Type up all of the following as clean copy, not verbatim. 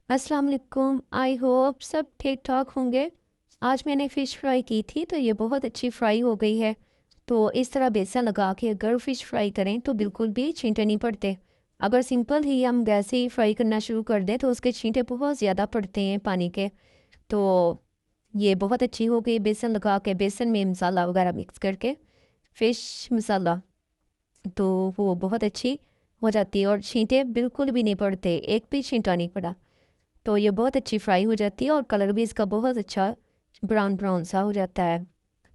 अस्सलाम वालेकुम। I hope सब ठीक ठाक होंगे। आज मैंने फ़िश फ्राई की थी तो ये बहुत अच्छी फ्राई हो गई है। तो इस तरह बेसन लगा के अगर फ़िश फ्राई करें तो बिल्कुल भी छींटे नहीं पड़ते। अगर सिंपल ही हम वैसे ही फ्राई करना शुरू कर दें तो उसके छींटे बहुत ज़्यादा पड़ते हैं पानी के। तो ये बहुत अच्छी हो गई बेसन लगा के, बेसन में मसाला वगैरह मिक्स करके फ़िश मसाला, तो वो बहुत अच्छी हो जाती है और छींटे बिल्कुल भी नहीं पड़ते, एक भी छींटा नहीं पड़ा। तो ये बहुत अच्छी फ्राई हो जाती है और कलर भी इसका बहुत अच्छा ब्राउन ब्राउन सा हो जाता है।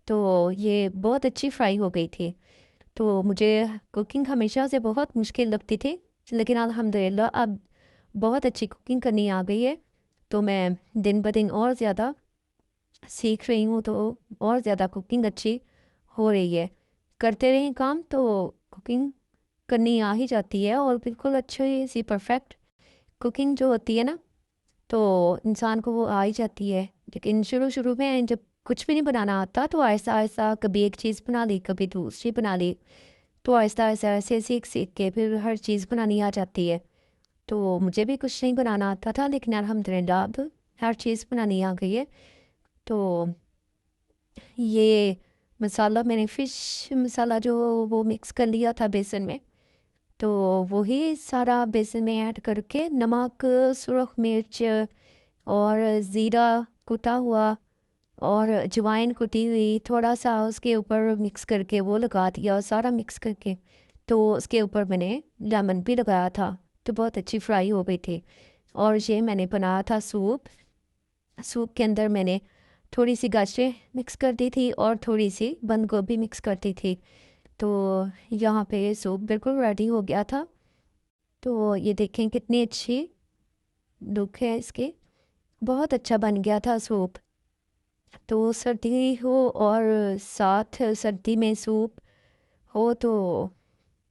तो ये बहुत अच्छी फ्राई हो गई थी। तो मुझे कुकिंग हमेशा से बहुत मुश्किल लगती थी, लेकिन अल्हम्दुलिल्लाह अब बहुत अच्छी कुकिंग करनी आ गई है। तो मैं दिन ब दिन और ज़्यादा सीख रही हूँ, तो और ज़्यादा कुकिंग अच्छी हो रही है। करते रहें काम तो कुकिंग करनी आ ही जाती है और बिल्कुल अच्छी सी परफेक्ट कुकिंग जो होती है ना, तो इंसान को वो आ ही जाती है। लेकिन शुरू-शुरू में जब कुछ भी नहीं बनाना आता तो आहिस्ता-आहिस्ता कभी एक चीज़ बना ली, कभी दूसरी बना ली। तो आहिस्ता-आहिस्ता ऐसे सीख-सीख के फिर हर चीज़ बनानी आ जाती है। तो मुझे भी कुछ नहीं बनाना आता था, लेकिन अल्हम्दुलिल्लाह अब हर चीज़ बनानी आ गई है। तो ये मसाला मैंने फ़िश मसाला जो वो मिक्स कर लिया था बेसन में, तो वही सारा बेसन में ऐड करके नमक, सुरख मिर्च और ज़ीरा कुटा हुआ और अजवाइन कुटी हुई थोड़ा-सा उसके ऊपर मिक्स करके वो लगा दिया सारा मिक्स करके। तो उसके ऊपर मैंने लेमन भी लगाया था, तो बहुत अच्छी फ्राई हो गई थी। और ये मैंने बनाया था सूप, सूप के अंदर मैंने थोड़ी-सी गाजरें मिक्स कर दी थी और थोड़ी-सी बंद गोभी मिक्स कर दी थी। तो यहाँ पे सूप बिल्कुल रेडी हो गया था। तो ये देखें कितनी अच्छी लुक है इसकी, बहुत अच्छा बन गया था सूप। तो सर्दी हो और साथ सर्दी में सूप हो तो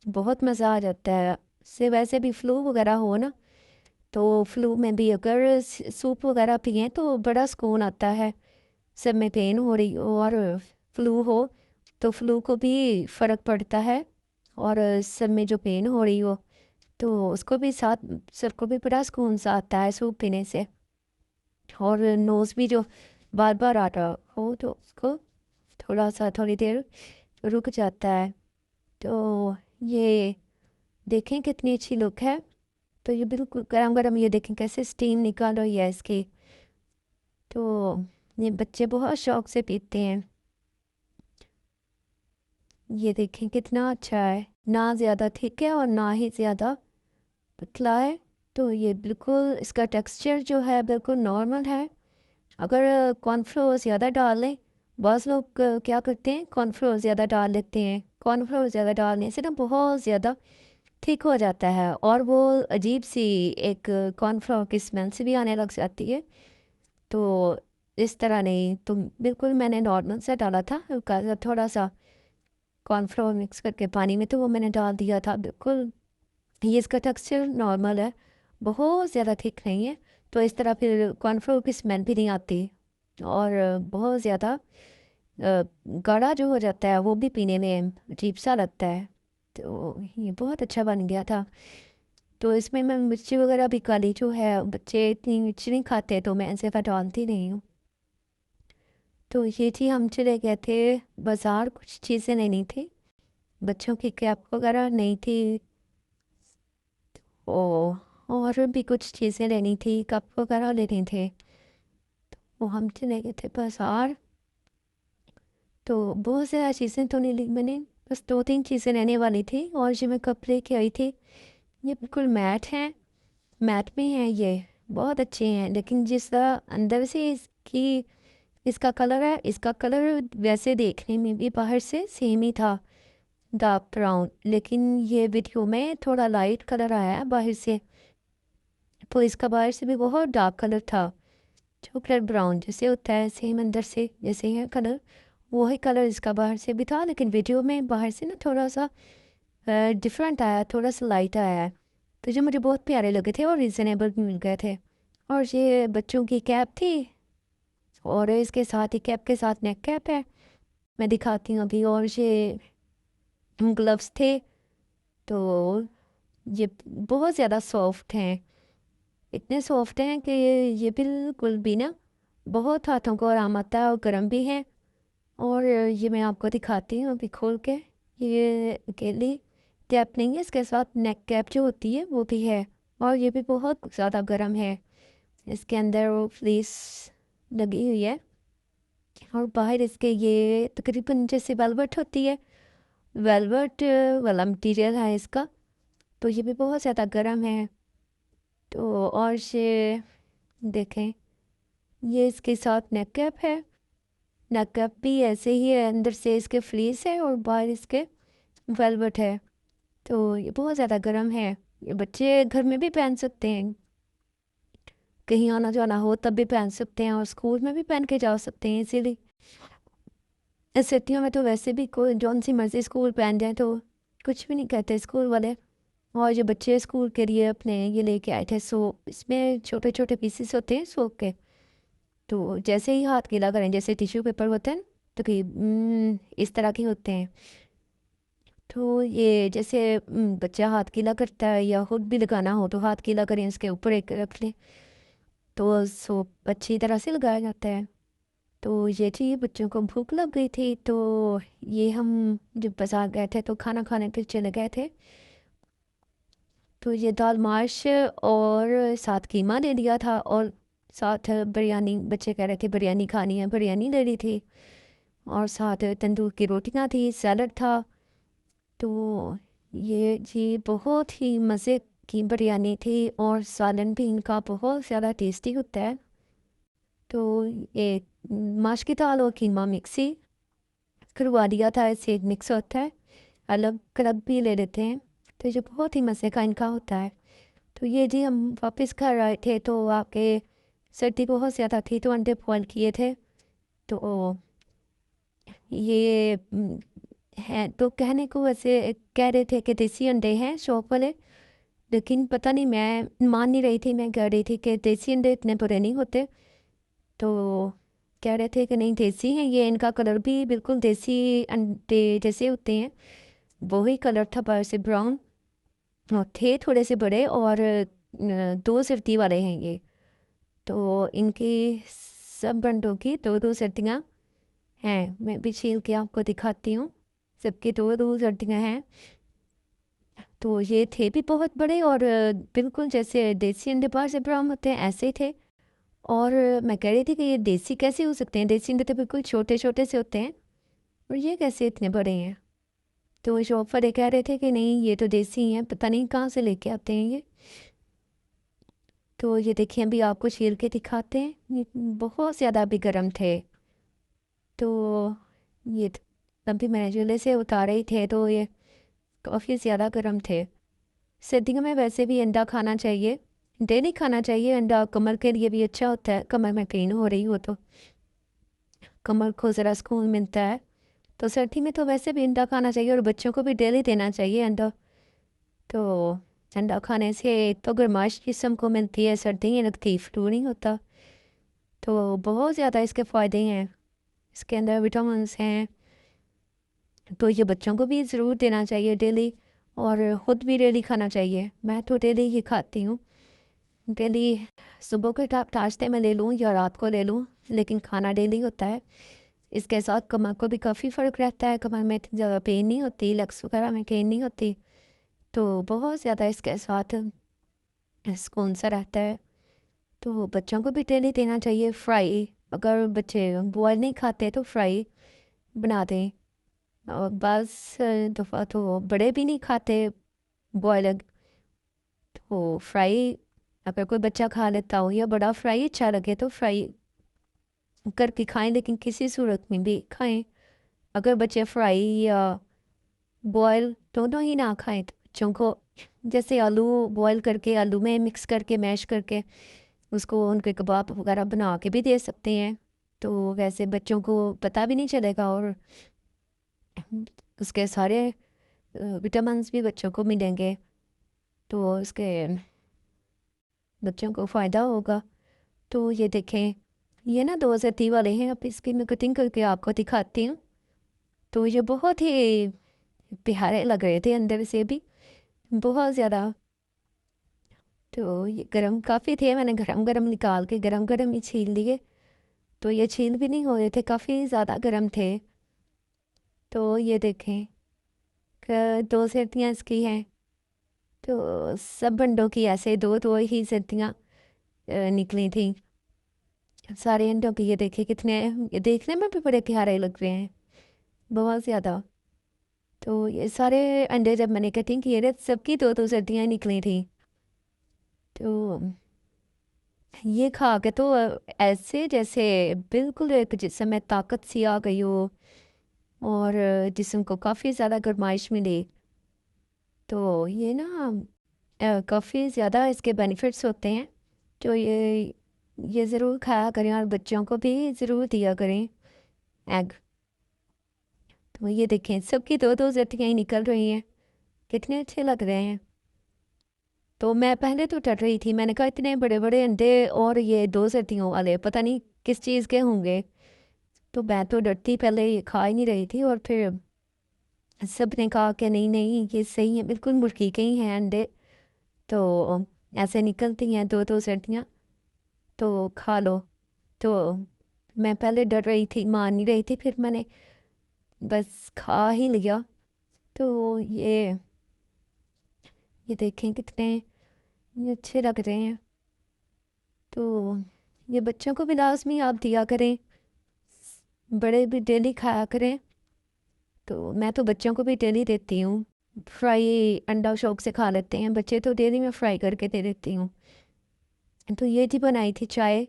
बहुत मज़ा आ जाता है। से वैसे भी फ्लू वगैरह हो ना, तो फ्लू में भी अगर सूप वगैरह पिएं तो बड़ा सुकून आता है। सब में पेन हो रही हो और फ्लू हो तो फ्लू को भी फ़र्क पड़ता है, और सब में जो पेन हो रही हो तो उसको भी साथ, सबको भी बड़ा सुकून सा आता है सूप पीने से। और नोज़ भी जो बार बार आ रहा हो तो उसको थोड़ा सा थोड़ी देर रुक जाता है। तो ये देखें कितनी अच्छी लुक है। तो ये बिल्कुल गरम गरम, ये देखें कैसे स्टीम निकाल रही है इसकी। तो ये बच्चे बहुत शौक से पीते हैं। ये देखें कितना अच्छा है, ना ज़्यादा थिक है और ना ही ज़्यादा पतला है। तो ये बिल्कुल इसका टेक्सचर जो है बिल्कुल नॉर्मल है। अगर कॉर्नफ्लोर ज़्यादा डाल लें, बाज़ लोग क्या करते हैं कॉर्नफ्लोर ज़्यादा डाल लेते हैं। कॉर्नफ्लोर ज़्यादा डालने से ना बहुत ज़्यादा थिक हो जाता है और वो अजीब सी एक कॉर्नफ्लोर की स्मेल से भी आने लग जाती है। तो इस तरह नहीं, तो बिल्कुल मैंने नॉर्मल सा डाला था, हल्का सा थोड़ा सा कॉर्नफ्लोर मिक्स करके पानी में, तो वो मैंने डाल दिया था। बिल्कुल ये इसका टेक्सचर नॉर्मल है, बहुत ज़्यादा थिक नहीं है। तो इस तरह फिर कॉर्नफ्लोर की स्मेल भी नहीं आती और बहुत ज़्यादा गाढ़ा जो हो जाता है वो भी पीने में अजीब सा लगता है। तो ये बहुत अच्छा बन गया था। तो इसमें मैं मिर्ची वगैरह भी काली जो है, बच्चे इतनी मिर्ची नहीं खाते तो मैं ऐसे डालती नहीं हूँ। तो ये थी, हम चले गए थे बाज़ार, कुछ चीज़ें लेनी थी, बच्चों की कैप वगैरह नहीं थी। ओ, और भी कुछ चीज़ें लेनी थी, कप वगैरह लेने थे। वो हम चले गए थे बाज़ार। तो बहुत ज़्यादा चीज़ें तो नहीं ली मैंने, बस 2-3 चीज़ें लेने वाली थी और जो मैं कप लेके आई थी, ये बिल्कुल मैट हैं, मैट में हैं ये, बहुत अच्छे हैं। लेकिन जिस तरह अंदर से इसकी इसका कलर है, इसका कलर वैसे देखने में भी बाहर से सेम ही था, डार्क ब्राउन, लेकिन ये वीडियो में थोड़ा लाइट कलर आया है बाहर से। तो इसका बाहर से भी बहुत डार्क कलर था, चॉकलेट ब्राउन जैसे होता है सेम अंदर से जैसे है कलर, वही कलर इसका बाहर से भी था। लेकिन वीडियो में बाहर से ना थोड़ा सा डिफरेंट आया, थोड़ा सा लाइट आया है। तो जो मुझे बहुत प्यारे लगे थे और रिजनेबल भी मिल गए थे। और ये बच्चों की कैप थी और इसके साथ ही कैप के साथ नेक कैप है, मैं दिखाती हूँ अभी। और ये ग्लव्स थे, तो ये बहुत ज़्यादा सॉफ्ट हैं, इतने सॉफ्ट हैं कि ये बिल्कुल भी ना बहुत हाथों को आराम आता है और गर्म भी है। और ये मैं आपको दिखाती हूँ अभी खोल के। ये अकेली कैप नहीं है, इसके साथ नेक कैप जो होती है वो भी है। और ये भी बहुत ज़्यादा गर्म है। इसके अंदर वो फ्लीस लगी हुई है और बाहर इसके ये तकरीबन जैसे वेलवेट होती है, वेलवेट वाला मटीरियल है इसका। तो ये भी बहुत ज़्यादा गर्म है। तो और ये देखें, ये इसके साथ नेक कैप है। नेक कैप भी ऐसे ही है, अंदर से इसके फ्लीस है और बाहर इसके वेलवेट है। तो ये बहुत ज़्यादा गर्म है। ये बच्चे घर में भी पहन सकते हैं, कहीं आना जाना हो तब भी पहन सकते हैं और स्कूल में भी पहन के जा सकते हैं इसीलिए। सर्दियों में तो वैसे भी कोई जौन सी मर्जी स्कूल पहन जाए तो कुछ भी नहीं कहते स्कूल वाले। और जो बच्चे स्कूल के लिए अपने ये लेके आए थे सोप, इसमें छोटे छोटे पीसेस होते हैं सोप के। तो जैसे ही हाथ गीला करें, जैसे टिश्यू पेपर होते हैं तो कि इस तरह के होते हैं। तो ये जैसे बच्चा हाथ गीला करता है या खुद भी लगाना हो तो हाथ गीला करें, इसके ऊपर एक रख लें तो सोप अच्छी तरह से लगाया जाता है। तो ये थी, बच्चों को भूख लग गई थी तो ये हम जब बाजार गए थे तो खाना खाने के चले गए थे। तो ये दाल माश और साथ कीमा ले लिया था और साथ बिरयानी, बच्चे कह रहे थे बिरयानी खानी है, बिरयानी ले ली थी। और साथ तंदूर की रोटियां थी, सैलड था। तो ये जी बहुत ही मज़े की बिरयानी थी और सालन भी इनका बहुत ज़्यादा टेस्टी होता है। तो ये माश की दाल और कीमा मिक्सी करवा दिया था, ऐसे एक मिक्स होता है, अलग अलग भी ले लेते हैं। तो ये बहुत ही मज़े का इनका होता है। तो ये जी हम वापस घर आए थे तो आके सर्दी बहुत ज़्यादा थी तो अंडे बॉयल किए थे। तो ये है तो कहने को वैसे कह रहे थे कि देसी अंडे हैं शॉप वाले, लेकिन पता नहीं, मैं मान नहीं रही थी। मैं कह रही थी कि देसी अंडे इतने बुरे नहीं होते। तो कह रहे थे कि नहीं देसी हैं ये, इनका कलर भी बिल्कुल देसी अंडे जैसे होते हैं वही कलर था, बाहर से ब्राउन और थे थोड़े से बड़े और दो सिरती वाले हैं ये। तो इनकी सब अंडों की दो दो सर्दियाँ हैं। मैं भी छील के आपको दिखाती हूँ। सबकी दो दो सर्दियाँ हैं। तो ये थे भी बहुत बड़े और बिल्कुल जैसे देसी अंडे बाहर से ब्राउन होते हैं ऐसे ही थे। और मैं कह रही थी कि ये देसी कैसे हो सकते हैं, देसी अंडे तो बिल्कुल छोटे छोटे से होते हैं और ये कैसे इतने बड़े हैं। तो शॉप वाले कह रहे थे कि नहीं ये तो देसी हैं, पता नहीं कहाँ से लेके आते हैं ये। तो ये देखिए अभी आपको छील के दिखाते हैं, ये बहुत ज़्यादा भी गर्म थे। तो ये तभी मैंने चूल्हे से उतारे ही थे तो ये काफ़ी ज़्यादा गर्म थे। सर्दियों में वैसे भी अंडा खाना चाहिए, डेली खाना चाहिए अंडा, कमर के लिए भी अच्छा होता है। कमर में पेन हो रही हो तो कमर को ज़रा सुकून मिलता है। तो सर्दी में तो वैसे भी अंडा खाना चाहिए और बच्चों को भी डेली देना चाहिए अंडा। तो अंडा खाने से तो गर्माश जिस्म को मिलती है, सर्दी नहीं लगती, फ्लू नहीं होता। तो बहुत ज़्यादा इसके फ़ायदे हैं, इसके अंदर विटामिन्स हैं। तो ये बच्चों को भी ज़रूर देना चाहिए डेली और ख़ुद भी डेली खाना चाहिए। मैं तो डेली ही खाती हूँ, डेली सुबह के नाश्ते में ले लूँ या रात को ले लूँ, लेकिन खाना डेली होता है। इसके साथ कमर को भी काफ़ी फ़र्क रहता है, कमर में इतनी ज़्यादा पेन नहीं होती, लेग्स वगैरह में पेन नहीं होती। तो बहुत ज़्यादा इसके साथ सुकून सा रहता है। तो बच्चों को भी डेली देना चाहिए फ्राई। अगर बच्चे बॉयल नहीं खाते तो फ्राई बना दें। और बस दफ़ा तो बड़े भी नहीं खाते बॉयल, तो फ्राई अगर कोई बच्चा खा लेता हो या बड़ा फ्राई अच्छा लगे तो फ्राई करके खाएं, लेकिन किसी सूरत में भी खाएं। अगर बच्चे फ्राई या बॉयल दोनों ही ना खाएं तो बच्चों को जैसे आलू बॉयल करके आलू में मिक्स करके मैश करके उसको उनके कबाब वगैरह बना के भी दे सकते हैं। तो वैसे बच्चों को पता भी नहीं चलेगा और उसके सारे विटामिन्स भी बच्चों को मिलेंगे। तो उसके बच्चों को फ़ायदा होगा। तो ये देखें, ये ना 2030 वाले हैं। अब इसकी मैं कटिंग करके आपको दिखाती हूँ। तो ये बहुत ही प्यारे लग रहे थे अंदर से भी, बहुत ज़्यादा तो ये गरम काफ़ी थे, मैंने गरम-गरम निकाल के गरम-गरम ही छील लिए। तो ये छील भी नहीं हो रहे थे, काफ़ी ज़्यादा गरम थे। तो ये देखें 2 सर्दियाँ इसकी हैं। तो सब अंडों की ऐसे 2-2 ही सर्दियाँ निकली थी। सारे अंडों की ये देखिए कितने, ये देखने में भी बड़े प्यारे लग रहे हैं, बहुत ज़्यादा। तो ये सारे अंडे जब मैंने कटिंग किए थे सबकी 2-2 सर्दियाँ निकली थी। तो ये खा के तो ऐसे जैसे बिल्कुल एक जिस्म में ताकत सी आ गई हो, और जिस्म को काफ़ी ज़्यादा गर्माइश मिली। तो ये ना काफ़ी ज़्यादा इसके बेनिफिट्स होते हैं। तो ये ज़रूर खाया करें और बच्चों को भी ज़रूर दिया करें एग। तो ये देखें सबकी 2-2 ज़टियाँ ही निकल रही हैं, कितने अच्छे लग रहे हैं। तो मैं पहले तो डर रही थी, मैंने कहा इतने बड़े-बड़े अंडे और ये 2 ज़टियों वाले पता नहीं किस चीज़ के होंगे। तो मैं तो डरती पहले ये खा ही नहीं रही थी, और फिर सब ने कहा कि नहीं-नहीं ये सही है, बिल्कुल मुर्गी के ही हैं अंडे। तो ऐसे निकलती हैं 2-2 ज़टियाँ, तो खा लो। तो मैं पहले डर रही थी, मान नहीं रही थी, फिर मैंने बस खा ही लिया। तो ये देखें कितने ये अच्छे लग रहे हैं। तो ये बच्चों को भी लाज़मी आप दिया करें, बड़े भी डेली खाया करें। तो मैं तो बच्चों को भी डेली देती हूँ। फ्राई अंडा शौक से खा लेते हैं बच्चे, तो डेली मैं फ्राई करके दे देती हूँ। तो ये जी बनाई थी चाय,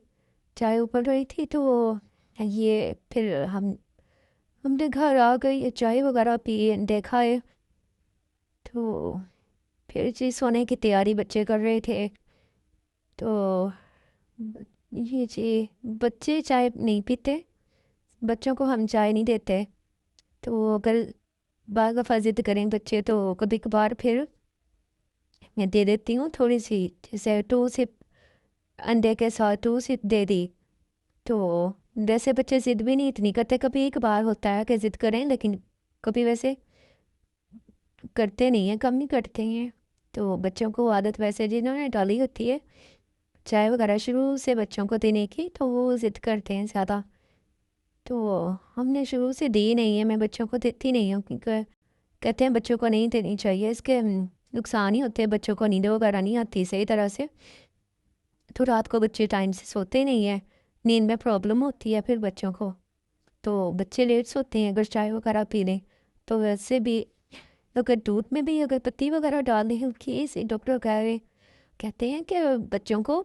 चाय उबल रही थी, तो ये फिर हमने घर आ गई, ये चाय वगैरह पी, अंडे खाए। तो फिर जी सोने की तैयारी बच्चे कर रहे थे। तो ये जी बच्चे चाय नहीं पीते, बच्चों को हम चाय नहीं देते। तो अगर बार दफ़ा ज़िद करें बच्चे तो कभी कभार फिर मैं दे देती हूँ थोड़ी सी, जैसे 2 सिप अंडे के साथ 2 सिप दे दी। तो वैसे बच्चे ज़िद भी नहीं इतनी करते, कभी एक बार होता है कि ज़िद करें, लेकिन कभी वैसे करते नहीं हैं, कम ही करते हैं। तो बच्चों को आदत वैसे जिन्होंने डाली होती है चाय वगैरह शुरू से बच्चों को देने की, तो वो ज़िद करते हैं ज़्यादा। तो हमने शुरू से दी नहीं है, मैं बच्चों को देती नहीं हूँ, क्योंकि कहते हैं बच्चों को नहीं देनी चाहिए, इसके नुकसान ही होते हैं, बच्चों को नींद वगैरह नहीं आती सही तरह से। तो रात को बच्चे टाइम से सोते नहीं हैं, नींद में प्रॉब्लम होती है फिर बच्चों को। तो बच्चे लेट सोते हैं अगर चाय वगैरह पी लें। तो वैसे भी अगर दूध में भी अगर पत्ती वगैरह डाल दें हल्की सी, डॉक्टर कहते हैं कि बच्चों को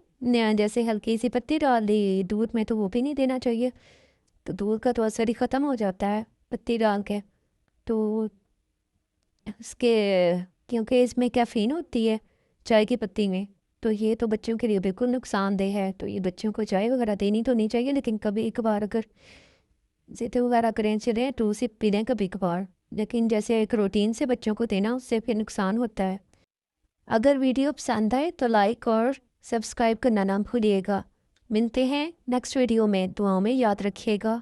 जैसे हल्की सी पत्ती डाल दी दूध में, तो वो भी नहीं देना चाहिए। तो दूध का तो असर ही ख़त्म हो जाता है पत्ती डाल के। तो इसके क्योंकि इसमें कैफ़ीन होती है चाय की पत्ती में, तो ये तो बच्चों के लिए बिल्कुल नुकसानदेह है। तो ये बच्चों को चाय वगैरह देनी तो नहीं चाहिए, लेकिन कभी कभार अगर ज़िद वगैरह करें चलें तो उसे पी लें कभी कभार, लेकिन जैसे एक रूटीन से बच्चों को देना उससे फिर नुकसान होता है। अगर वीडियो पसंद आए तो लाइक और सब्सक्राइब करना ना भूलिएगा। मिलते हैं नेक्स्ट वीडियो में, दुआओं में याद रखिएगा।